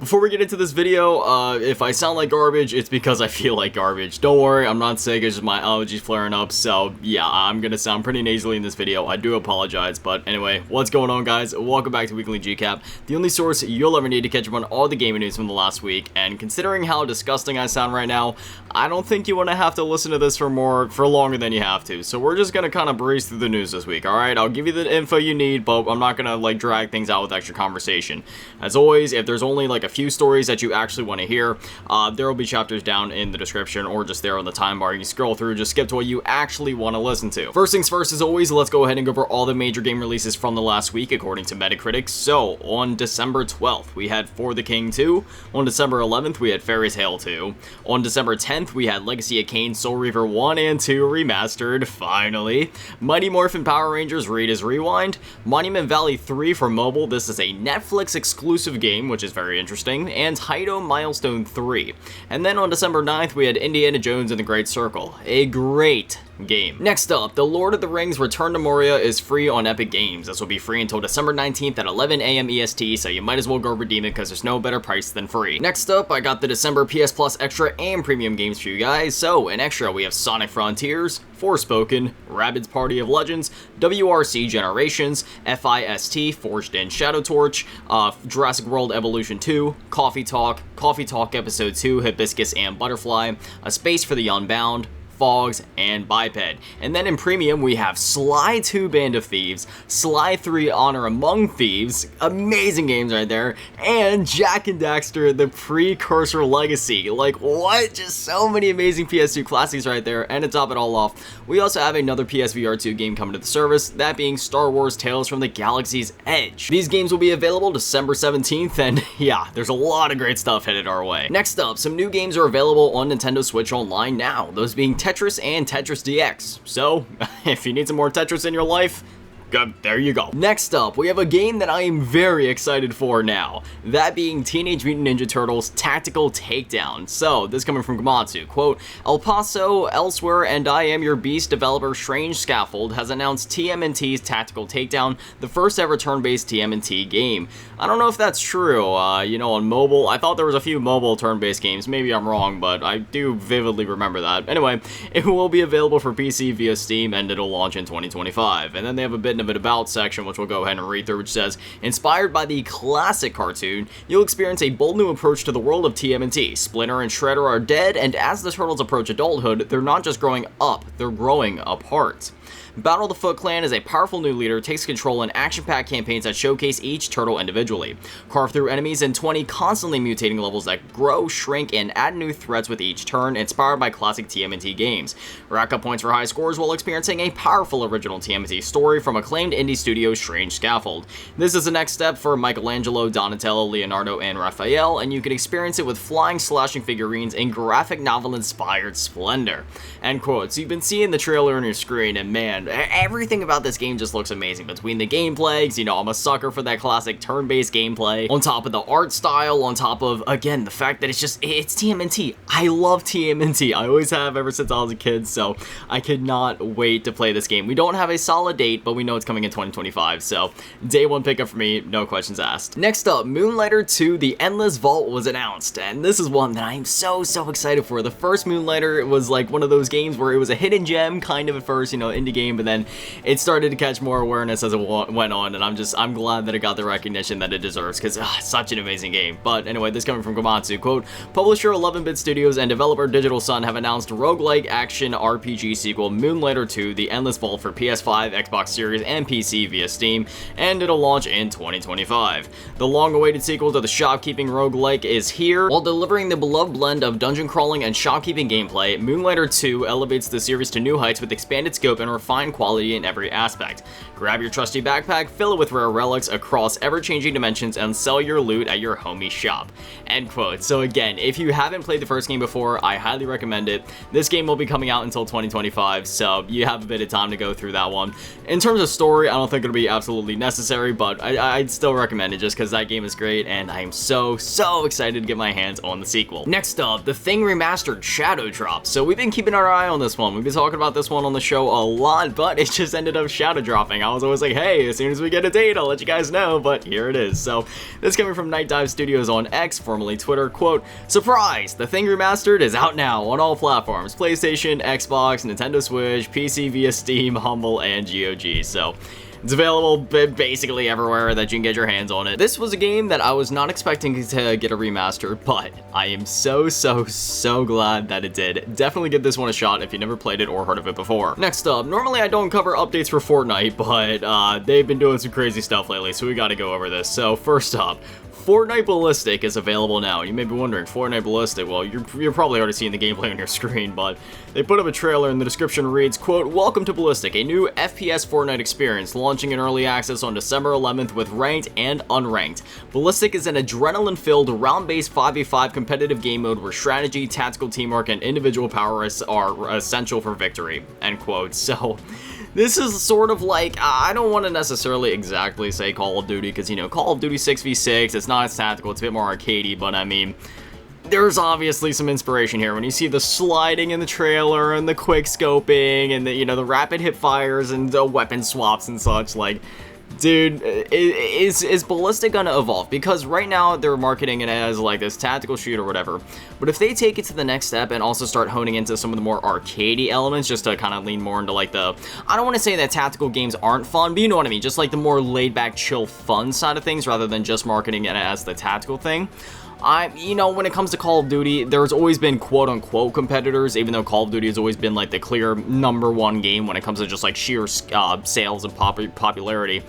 Before we get into this video, if I sound like garbage, it's because I feel like garbage. Don't worry, I'm not sick, it's just my allergies flaring up, so yeah, I'm gonna sound pretty nasally in this video. I do apologize, but anyway, what's going on, guys? Welcome back to Weekly GCap, the only source you'll ever need to catch up on all the gaming news from the last week, and considering how disgusting I sound right now, I don't think you want to have to listen to this for longer than you have to, so we're just gonna kind of breeze through the news this week, alright? I'll give you the info you need, but I'm not gonna, like, drag things out with extra conversation. As always, if there's only, like, a few stories that you actually want to hear, there will be chapters down in the description or just there on the time bar. You can scroll through, just skip to what you actually want to listen to. First things first, as always, let's go ahead and go over all the major game releases from the last week according to Metacritic. So, on December 12th, we had For the King 2. On December 11th, we had Fairy Tail 2. On December 10th, we had Legacy of Kain Soul Reaver 1 and 2 Remastered, finally. Mighty Morphin Power Rangers Rita's Rewind. Monument Valley 3 for mobile. This is a Netflix exclusive game, which is very interesting. And Haido Milestone 3. And then on December 9th, we had Indiana Jones and the Great Circle. A great game. Next up, The Lord of the Rings Return to Moria is free on Epic Games. This will be free until December 19th at 11 a.m. EST, so you might as well go redeem it because there's no better price than free. Next up, I got the December PS Plus Extra and Premium games for you guys. So, in Extra, we have Sonic Frontiers, Forspoken, Rabbids Party of Legends, WRC Generations, FIST, Forged in Shadow Torch, Jurassic World Evolution 2, Coffee Talk Episode 2, Hibiscus and Butterfly, A Space for the Unbound, Fogs, and Biped. And then in Premium, we have Sly 2 Band of Thieves, Sly 3 Honor Among Thieves, amazing games right there, and Jak and Daxter, The Precursor Legacy. Like, what? Just so many amazing PS2 classics right there, and to top it all off, we also have another PSVR 2 game coming to the service, that being Star Wars Tales from the Galaxy's Edge. These games will be available December 17th, and yeah, there's a lot of great stuff headed our way. Next up, some new games are available on Nintendo Switch Online now, those being Tetris and Tetris DX. So, if you need some more Tetris in your life, there you go. Next up, we have a game that I am very excited for now, that being Teenage Mutant Ninja Turtles Tactical Takedown. So, this coming from Gobbos, quote, El Paso, Elsewhere, and I Am Your Beast developer Strange Scaffold has announced TMNT's Tactical Takedown, the first ever turn-based TMNT game. I don't know if that's true, you know, on mobile, I thought there was a few mobile turn-based games, maybe I'm wrong, but I do vividly remember that. Anyway, it will be available for PC via Steam, and it'll launch in 2025. And then they have a bit of an about section, which we'll go ahead and read through, which says, inspired by the classic cartoon, you'll experience a bold new approach to the world of TMNT. Splinter and Shredder are dead, and as the Turtles approach adulthood, they're not just growing up, they're growing apart. Battle the Foot Clan is a powerful new leader, takes control in action-packed campaigns that showcase each turtle individually. Carve through enemies in 20 constantly mutating levels that grow, shrink, and add new threats with each turn, inspired by classic TMNT games. Rack up points for high scores while experiencing a powerful original TMNT story from acclaimed indie studio Strange Scaffold. This is the next step for Michelangelo, Donatello, Leonardo, and Raphael, and you can experience it with flying, slashing figurines in graphic novel-inspired splendor. End quote. So you've been seeing the trailer on your screen, and man, everything about this game just looks amazing. Between the gameplays, you know, I'm a sucker for that classic turn-based gameplay, on top of the art style, on top of, again, the fact that it's TMNT. I love TMNT. I always have ever since I was a kid, so I could not wait to play this game. We don't have a solid date, but we know it's coming in 2025, so day one pickup for me, no questions asked. Next up, Moonlighter 2 The Endless Vault was announced, and this is one that I'm so excited for. The first Moonlighter was like one of those games where it was a hidden gem, kind of at first, you know, indie game, but then it started to catch more awareness as it went on, and I'm glad that it got the recognition that it deserves, because such an amazing game. But anyway, this coming from Gobbos, quote, publisher 11-Bit Studios and developer Digital Sun have announced roguelike action RPG sequel Moonlighter 2 The Endless Vault for PS5, Xbox Series, and PC via Steam, and it'll launch in 2025. The long-awaited sequel to the shopkeeping roguelike is here. While delivering the beloved blend of dungeon crawling and shopkeeping gameplay, Moonlighter 2 elevates the series to new heights with expanded scope and refined quality in every aspect. Grab your trusty backpack, fill it with rare relics across ever-changing dimensions, and sell your loot at your homie shop. End quote. So again, if you haven't played the first game before, I highly recommend it. This game will be coming out until 2025, so you have a bit of time to go through that one. In terms of story, I don't think it'll be absolutely necessary, but I'd still recommend it just because that game is great, and I am so excited to get my hands on the sequel. Next up, The Thing Remastered Shadow Drop. So we've been keeping our eye on this one. We've been talking about this one on the show a lot, but it just ended up shadow dropping. I was always like, hey, as soon as we get a date, I'll let you guys know, but here it is. So this coming from Night Dive Studios on X, formerly Twitter, quote, surprise! The Thing Remastered is out now on all platforms, PlayStation, Xbox, Nintendo Switch, PC via Steam, Humble, and GOG. So it's available basically everywhere that you can get your hands on it. This was a game that I was not expecting to get a remaster, but I am so glad that it did. Definitely give this one a shot if you never played it or heard of it before. Next up, normally I don't cover updates for Fortnite, but they've been doing some crazy stuff lately, so we gotta go over this. So first up, Fortnite Ballistic is available now. You may be wondering, Fortnite Ballistic, well, you're probably already seeing the gameplay on your screen, but they put up a trailer and the description reads, quote, welcome to Ballistic, a new FPS Fortnite experience, launching in early access on December 11th with ranked and unranked. Ballistic is an adrenaline-filled, round-based 5v5 competitive game mode where strategy, tactical teamwork, and individual powers are essential for victory, end quote. So this is sort of like, I don't want to necessarily exactly say Call of Duty, because, you know, Call of Duty 6v6, it's not as tactical, it's a bit more arcadey, but I mean, there's obviously some inspiration here when you see the sliding in the trailer and the quick scoping and the, you know, the rapid hip fires and the weapon swaps and such. Like, dude, is Ballistic gonna evolve? Because right now they're marketing it as like this tactical shooter or whatever, but if they take it to the next step and also start honing into some of the more arcadey elements, just to kind of lean more into like the, I don't want to say that tactical games aren't fun, but you know what I mean, just like the more laid back, chill, fun side of things rather than just marketing it as the tactical thing. You know, when it comes to Call of Duty, there's always been quote-unquote competitors, even though Call of Duty has always been like the clear #1 game when it comes to just like sheer sales and popularity.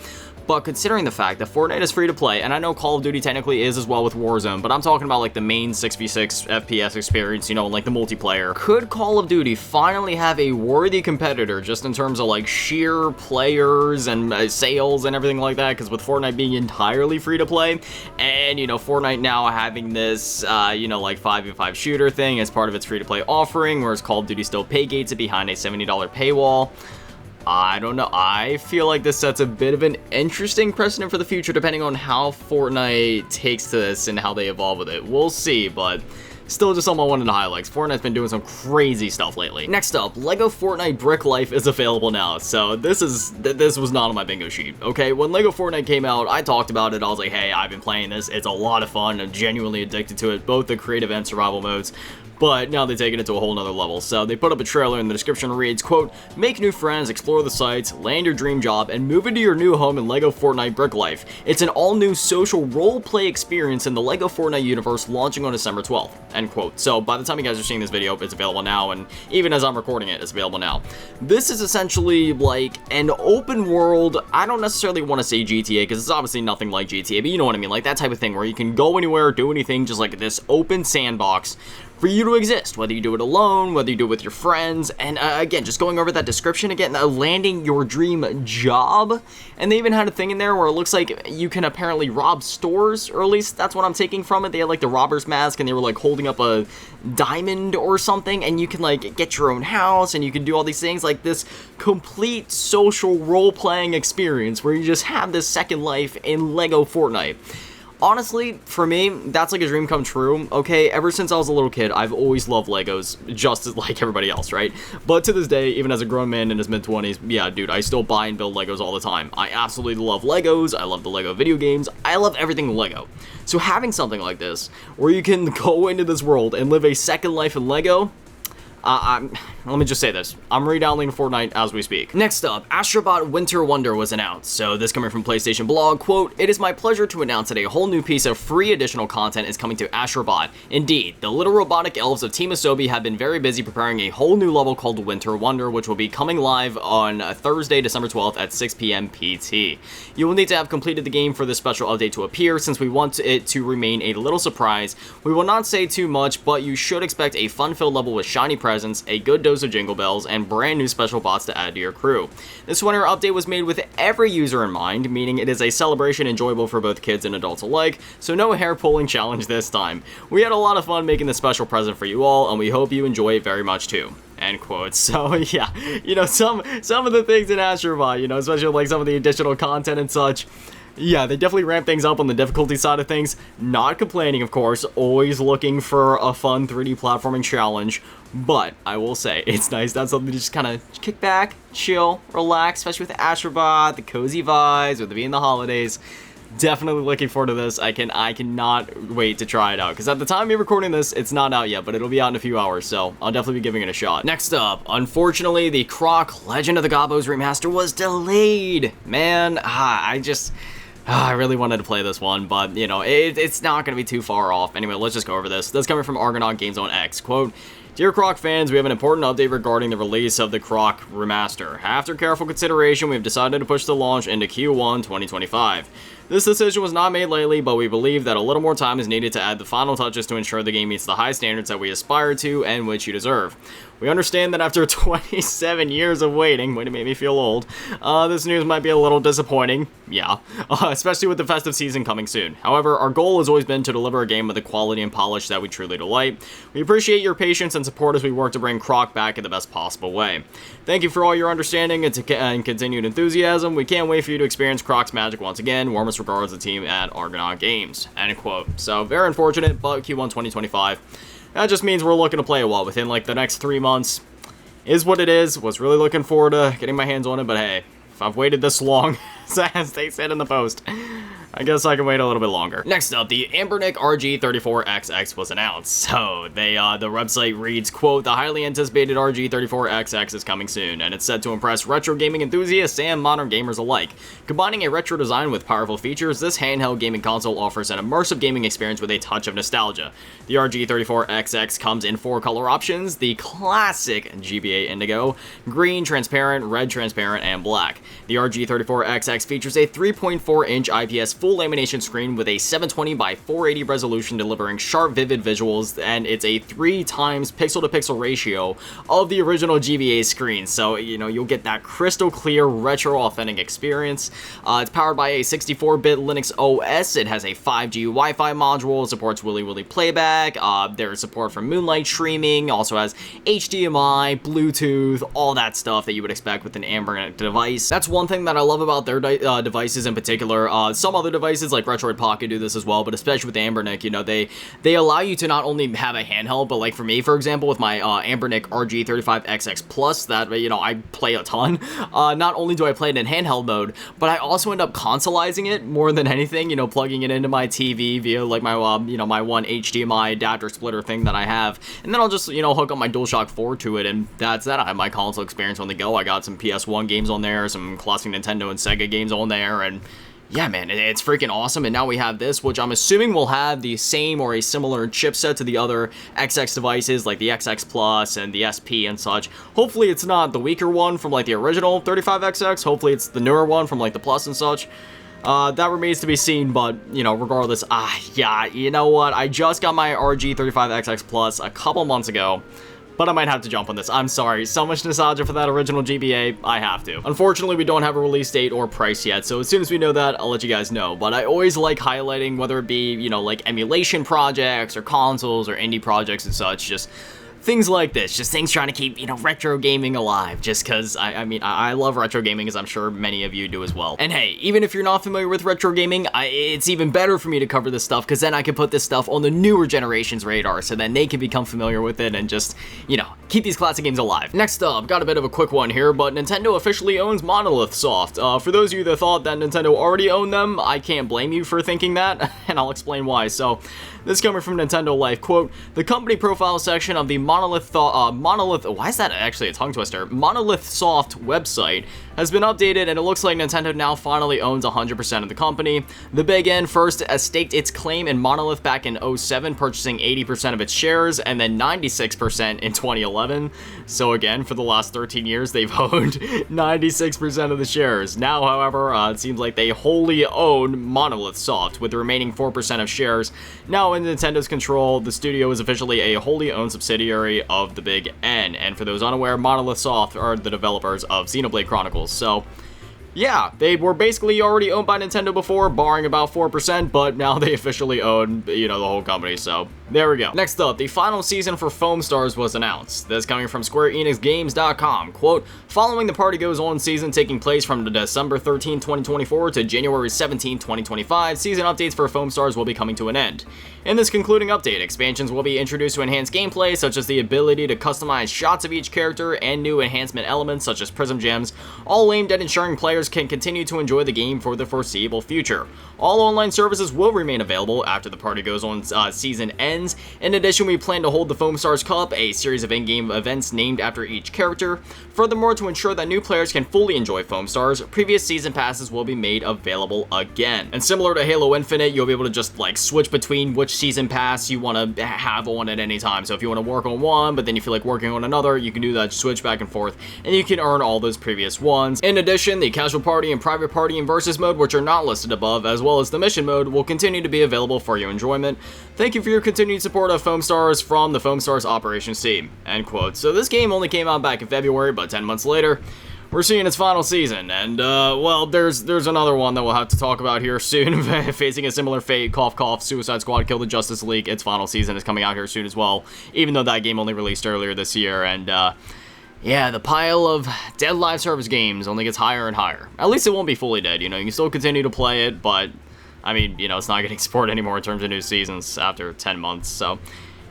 But considering the fact that Fortnite is free to play, and I know Call of Duty technically is as well with Warzone, but I'm talking about like the main 6v6 FPS experience, you know, like the multiplayer. Could Call of Duty finally have a worthy competitor just in terms of like sheer players and sales and everything like that? Because with Fortnite being entirely free to play, and you know, Fortnite now having this, you know, like 5v5 shooter thing as part of its free to play offering, whereas Call of Duty still pay gates it behind a $70 paywall. I don't know, I feel like this sets a bit of an interesting precedent for the future depending on how Fortnite takes to this and how they evolve with it. We'll see, but still just something I wanted to highlight. Fortnite's been doing some crazy stuff lately. Next up, LEGO Fortnite Brick Life is available now. So this was not on my bingo sheet, okay? When LEGO Fortnite came out, I talked about it. I was like, hey, I've been playing this. It's a lot of fun. I'm genuinely addicted to it, both the creative and survival modes. But now they're taking it to a whole nother level. So they put up a trailer and the description reads, quote, make new friends, explore the sites, land your dream job, and move into your new home in LEGO Fortnite Brick Life. It's an all-new social role-play experience in the LEGO Fortnite universe launching on December 12th, end quote. So by the time you guys are seeing this video, it's available now, and even as I'm recording it, it's available now. This is essentially like an open world, I don't necessarily want to say GTA, because it's obviously nothing like GTA, but you know what I mean, like that type of thing where you can go anywhere, do anything, just like this open sandbox for you to exist, whether you do it alone, whether you do it with your friends, and again, just going over that description again, landing your dream job, and they even had a thing in there where it looks like you can apparently rob stores, or at least that's what I'm taking from it. They had like the robber's mask, and they were like holding up a diamond or something, and you can like get your own house, and you can do all these things, like this complete social role-playing experience where you just have this second life in LEGO Fortnite. Honestly, for me, that's like a dream come true, okay? Ever since I was a little kid, I've always loved Legos, just as like everybody else, right? But to this day, even as a grown man in his mid-20s, yeah, dude, I still buy and build Legos all the time. I absolutely love Legos, I love the Lego video games, I love everything Lego. So having something like this, where you can go into this world and live a second life in Lego, let me just say this. I'm re-downloading Fortnite as we speak. Next up, Astrobot Winter Wonder was announced. So this coming from PlayStation Blog, quote, it is my pleasure to announce that a whole new piece of free additional content is coming to Astrobot. Indeed, the little robotic elves of Team Asobi have been very busy preparing a whole new level called Winter Wonder, which will be coming live on Thursday, December 12th at 6 p.m. PT. You will need to have completed the game for this special update to appear, since we want it to remain a little surprise. We will not say too much, but you should expect a fun-filled level with shiny presents, a good dose of jingle bells, and brand new special bots to add to your crew. This winter update was made with every user in mind, meaning it is a celebration enjoyable for both kids and adults alike, so no hair pulling challenge this time. We had a lot of fun making this special present for you all, and we hope you enjoy it very much too. End quote. So yeah, you know, some of the things in Astrobot, you know, especially like some of the additional content and such, Yeah, they definitely ramp things up on the difficulty side of things. Not complaining, of course, always looking for a fun 3D platforming challenge. But I will say, it's nice to have something to just kind of kick back, chill, relax, especially with the Astrobot, the cozy vibes, with it being the holidays. Definitely looking forward to this. I cannot wait to try it out, because at the time of me recording this, it's not out yet, but it'll be out in a few hours, so I'll definitely be giving it a shot. Next up, unfortunately, the Croc Legend of the Gobbos remaster was delayed. Man, I really wanted to play this one, but, you know, it's not going to be too far off. Anyway, let's just go over this. This coming from Argonaut Game Zone X. Quote, "Dear Croc fans, we have an important update regarding the release of the Croc Remaster. After careful consideration, we have decided to push the launch into Q1 2025. This decision was not made lightly, but we believe that a little more time is needed to add the final touches to ensure the game meets the high standards that we aspire to and which you deserve. We understand that after 27 years of waiting," way to make me feel old, "this news might be a little disappointing, yeah, especially with the festive season coming soon. However, our goal has always been to deliver a game with the quality and polish that we truly delight. We appreciate your patience and support as we work to bring Croc back in the best possible way. Thank you for all your understanding and continued enthusiasm. We can't wait for you to experience Croc's magic once again. Warmest regards, the team at Argonaut Games." End quote. So, very unfortunate, but Q1 2025. That just means we're looking to play a while within like the next 3 months. Is what it is. Was really looking forward to getting my hands on it, but hey, if I've waited this long, as they said in the post, I guess I can wait a little bit longer. Next up, the Anbernic RG 34XX was announced. So, the website reads, quote, "The highly anticipated RG 34XX is coming soon, and it's set to impress retro gaming enthusiasts and modern gamers alike. Combining a retro design with powerful features, this handheld gaming console offers an immersive gaming experience with a touch of nostalgia. The RG 34XX comes in 4 color options: the classic GBA Indigo, green transparent, red transparent, and black. The RG 34XX features a 3.4-inch IPS full lamination screen with a 720 by 480 resolution, delivering sharp, vivid visuals, and it's a 3 times pixel-to-pixel ratio of the original GBA screen. So, you know, you'll get that crystal clear, retro, authentic experience. It's powered by a 64-bit Linux OS. It has a 5G Wi-Fi module, supports Willy Willy playback. There's support for Moonlight streaming, also has HDMI, Bluetooth, all that stuff that you would expect with an Anbernic device. That's one thing that I love about their devices in particular. Some other devices like Retroid Pocket do this as well, but especially with the Anbernic, you know, they allow you to not only have a handheld, but like for me, for example, with my Anbernic RG 35XX Plus that, you know, I play a ton, not only do I play it in handheld mode, but I also end up consoleizing it more than anything, you know, plugging it into my TV via like my, you know, my one HDMI adapter splitter thing that I have, and then I'll just, you know, hook up my DualShock 4 to it, and that's that. I have my console experience on the go. I got some PS1 games on there, some classic Nintendo and Sega games on there, and yeah, man, it's freaking awesome. And now we have this, which I'm assuming will have the same or a similar chipset to the other XX devices, like the XX Plus and the SP and such. Hopefully it's not the weaker one from like the original 35XX. Hopefully it's the newer one from like the Plus and such. That remains to be seen, but, you know, regardless, yeah, you know what? I just got my RG 35XX Plus a couple months ago, but I might have to jump on this. I'm sorry, so much nostalgia for that original GBA, I have to. Unfortunately, we don't have a release date or price yet, so as soon as we know that, I'll let you guys know. But I always like highlighting, whether it be, you know, like emulation projects or consoles or indie projects and such, just things like this, just things trying to keep, you know, retro gaming alive, just because, I mean, I love retro gaming, as I'm sure many of you do as well. And hey, even if you're not familiar with retro gaming, it's even better for me to cover this stuff, because then I can put this stuff on the newer generation's radar, so then they can become familiar with it and just, you know, keep these classic games alive. Next up, got a bit of a quick one here, but Nintendo officially owns Monolith Soft. For those of you that thought that Nintendo already owned them, I can't blame you for thinking that, and I'll explain why. So, this coming from Nintendo Life, quote, "The company profile section of the Monolith, why is that actually a tongue twister? Monolith Soft website has been updated, and it looks like Nintendo now finally owns 100% of the company. The Big N first staked its claim in Monolith back in 2007, purchasing 80% of its shares, and then 96% in 2011. So again, for the last 13 years, they've owned 96% of the shares. Now, however, it seems like they wholly own Monolith Soft, with the remaining 4% of shares now in Nintendo's control. The studio is officially a wholly owned subsidiary of the Big N, and for those unaware, Monolith Soft are the developers of Xenoblade Chronicles. So, yeah, they were basically already owned by Nintendo before, barring about 4%, but now they officially own, you know, the whole company, so There we go. Next up, the final season for Foamstars was announced. This coming from SquareEnixGames.com. Quote, following the Party Goes On season taking place from December 13, 2024 to January 17, 2025, season updates for Foamstars will be coming to an end. In this concluding update, expansions will be introduced to enhance gameplay, such as the ability to customize shots of each character and new enhancement elements such as prism gems, all aimed at ensuring players can continue to enjoy the game for the foreseeable future. All online services will remain available after the Party Goes On season ends. In addition, we plan to hold the Foamstars Cup, a series of in-game events named after each character. Furthermore, to ensure that new players can fully enjoy Foamstars, previous season passes will be made available again. And similar to Halo Infinite, you'll be able to just like switch between which season pass you want to have on at any time. So if you want to work on one, but then you feel like working on another, you can do that, switch back and forth, and you can earn all those previous ones. In addition, the Casual Party and Private Party and Versus mode, which are not listed above, as well as the Mission mode, will continue to be available for your enjoyment. Thank you for your continued support of Foamstars from the Foamstars operations team. End quote. So this game only came out back in February, but 10 months later, we're seeing its final season, and, well, there's another one that we'll have to talk about here soon, facing a similar fate, cough cough, Suicide Squad Kill the Justice League. Its final season is coming out here soon as well, even though that game only released earlier this year, and, yeah, the pile of dead live service games only gets higher and higher. At least it won't be fully dead, you know, you can still continue to play it, but, I mean, you know, it's not getting support anymore in terms of new seasons after 10 months, so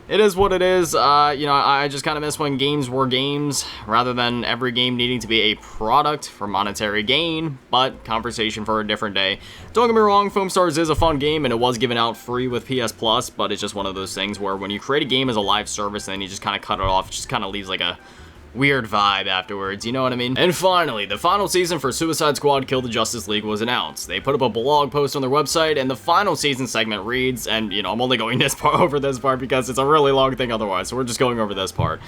it is what it is. You know, I just kind of miss when games were games, rather than every game needing to be a product for monetary gain, but conversation for a different day. Don't get me wrong, Foamstars is a fun game, and it was given out free with PS Plus, but it's just one of those things where when you create a game as a live service and then you just kind of cut it off, it just kind of leaves like a weird vibe afterwards, you know what I mean? And finally, the final season for Suicide Squad Kill the Justice League was announced. They put up a blog post on their website, and the final season segment reads, and, you know, I'm only going over this part because it's a really long thing otherwise, so we're just going over this part.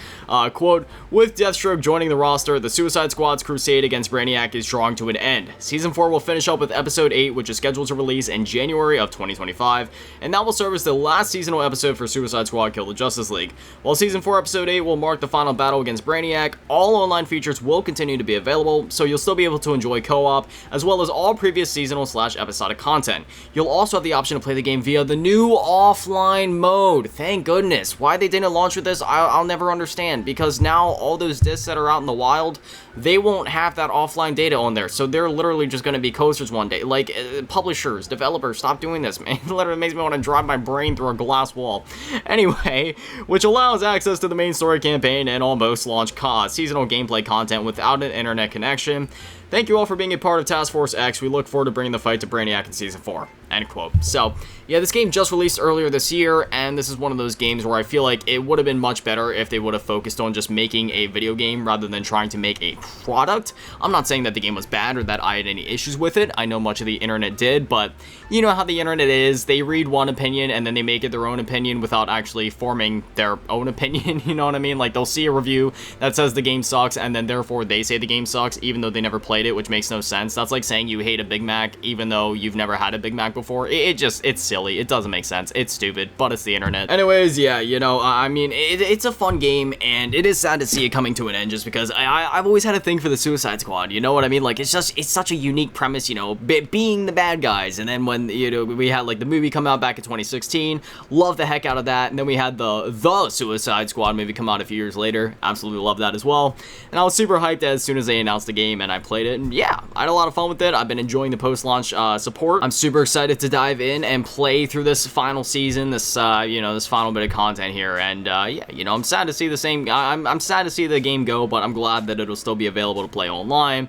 Quote, with Deathstroke joining the roster, the Suicide Squad's crusade against Brainiac is drawing to an end. Season 4 will finish up with Episode 8, which is scheduled to release in January of 2025, and that will serve as the last seasonal episode for Suicide Squad Kill the Justice League. While Season 4 Episode 8 will mark the final battle against Brainiac, all online features will continue to be available, so you'll still be able to enjoy co-op, as well as all previous seasonal / episodic content. You'll also have the option to play the game via the new offline mode. Thank goodness. Why they didn't launch with this, I'll never understand, because now all those discs that are out in the wild, they won't have that offline data on there, so they're literally just going to be coasters one day. Like, publishers, developers, stop doing this, man. It literally makes me want to drive my brain through a glass wall. Anyway, which allows access to the main story campaign and almost launch seasonal gameplay content without an internet connection. Thank you all for being a part of Task Force X. We look forward to bringing the fight to Brainiac in Season 4. End quote. So, yeah, this game just released earlier this year, and this is one of those games where I feel like it would have been much better if they would have focused on just making a video game rather than trying to make a product. I'm not saying that the game was bad or that I had any issues with it. I know much of the internet did, but you know how the internet is. They read one opinion and then they make it their own opinion without actually forming their own opinion, you know what I mean? Like, they'll see a review that says the game sucks, and then therefore they say the game sucks, even though they never played it, which makes no sense. That's like saying you hate a Big Mac, even though you've never had a Big Mac before. It's silly. It doesn't make sense. It's stupid, but it's the internet. Anyways, yeah, you know, I mean, it's a fun game, and it is sad to see it coming to an end, just because I've always had a thing for the Suicide Squad, you know what I mean? Like, it's such a unique premise, you know, being the bad guys, and then when, you know, we had, like, the movie come out back in 2016, loved the heck out of that, and then we had the Suicide Squad movie come out a few years later, absolutely loved that as well, and I was super hyped as soon as they announced the game, and I played it, and yeah, I had a lot of fun with it. I've been enjoying the post-launch support. I'm super excited to dive in and play through this final season, this, you know, this final bit of content here, and, yeah, you know, I'm sad to see I'm sad to see the game go, but I'm glad that it'll still be available to play online.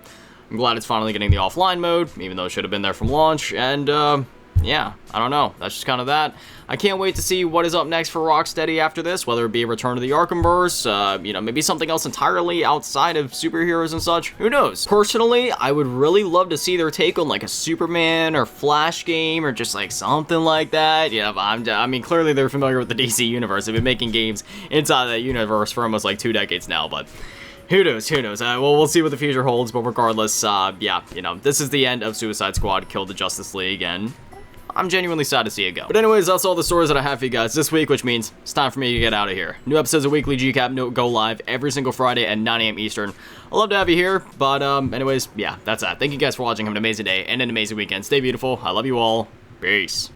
I'm glad it's finally getting the offline mode, even though it should have been there from launch, and, yeah, I don't know. That's just kind of that. I can't wait to see what is up next for Rocksteady after this, whether it be a return to the Arkhamverse, you know, maybe something else entirely outside of superheroes and such. Who knows? Personally, I would really love to see their take on, like, a Superman or Flash game or just, like, something like that. Yeah, I mean, clearly they're familiar with the DC universe. They've been making games inside that universe for almost, like, 2 decades now, but who knows, who knows? Well, we'll see what the future holds, but regardless, yeah, you know, this is the end of Suicide Squad Kill the Justice League, and I'm genuinely sad to see it go. But anyways, that's all the stories that I have for you guys this week, which means it's time for me to get out of here. New episodes of Weekly GCap go live every single Friday at 9 a.m. Eastern. I'd love to have you here, but anyways, yeah, that's that. Thank you guys for watching. Have an amazing day and an amazing weekend. Stay beautiful. I love you all. Peace.